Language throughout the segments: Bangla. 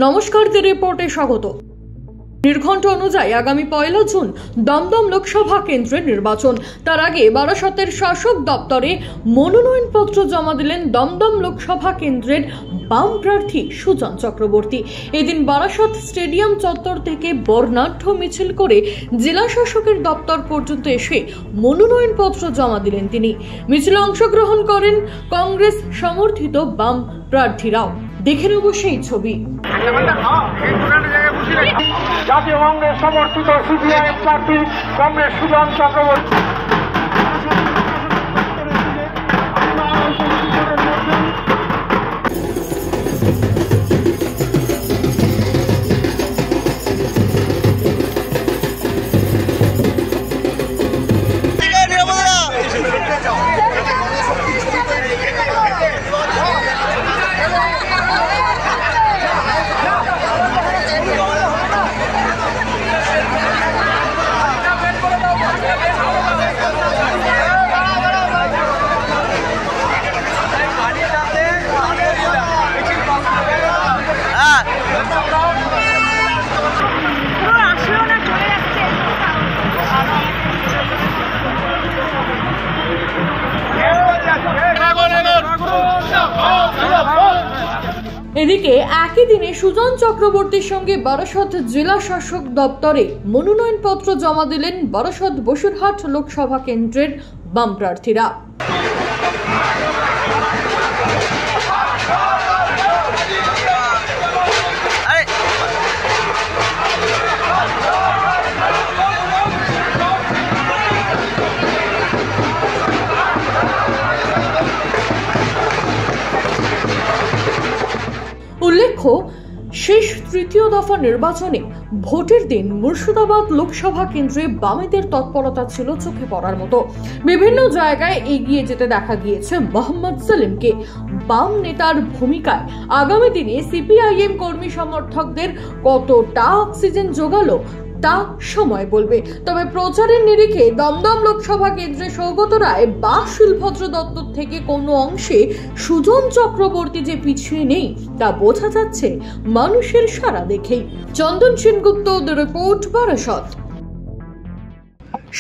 নমস্কার, দি রিপোর্টে স্বাগত। নির্ঘণ্ট অনুযায়ী আগামী 1 জুন দমদম লোকসভা কেন্দ্রের নির্বাচন। তার আগে বারাসতের শাসক দপ্তরে মনোনয়নপত্র জমা দিলেন দমদম লোকসভা কেন্দ্রের বাম প্রার্থী সুজন চক্রবর্তী। এদিন বারাসত স্টেডিয়াম চত্বর থেকে বর্ণাঢ্য মিছিল করে জেলা শাসকের দপ্তর পর্যন্ত এসে মনোনয়নপত্র জমা দিলেন তিনি। মিছিলে অংশগ্রহণ করেন কংগ্রেস সমর্থিত বাম প্রার্থীরাও। দেখে নেব সেই ছবি। জাতীয় কংগ্রেস সমর্থিত সিপিআইএম প্রার্থী কংগ্রেস সুজন চক্রবর্তী। এদিকে একই দিনে সুজন চক্রবর্তীর সঙ্গে বারাসত জেলা শাসক দপ্তরে মনোনয়নপত্র জমা দিলেন বারাসত বসুরহাট লোকসভা কেন্দ্রের বাম প্রার্থীরা। উল্লেখ্য, শেষ তৃতীয় দফা নির্বাচনে ভোটের দিন মুর্শিদাবাদ লোকসভা কেন্দ্রে বামেদের তৎপরতা ছিল চোখে পড়ার মতো। বিভিন্ন জায়গায় এগিয়ে যেতে দেখা গিয়েছে মোহাম্মদ সেলিমকে। বাম নেতার ভূমিকায় আগামী দিনে সিপিআইএম কর্মী সমর্থকদের কতটা অক্সিজেন জোগালো তা সময় বলবে। তবে প্রচারের নিরিখে দমদম লোকসভা কেন্দ্রে সৌগত রায় বা শিলভদ্র দত্ত থেকে কোনো অংশে সুজন চক্রবর্তী যে পিছিয়ে নেই তা বোঝা যাচ্ছে মানুষের সাড়া দেখেই। চন্দন সেনগুপ্ত, দ্য রিপোর্ট, বারাসত।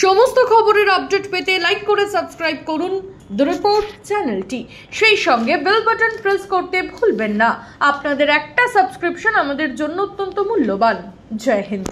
সমস্ত খবরের আপডেট পেতে লাইক করে সাবস্ক্রাইব করুন দ্য রিপোর্ট চ্যানেলটি। সেই সঙ্গে বেল বাটন প্রেস করতে ভুলবেন না। আপনাদের একটা সাবস্ক্রিপশন আমাদের জন্য অত্যন্ত মূল্যবান। জয় হিন্দ।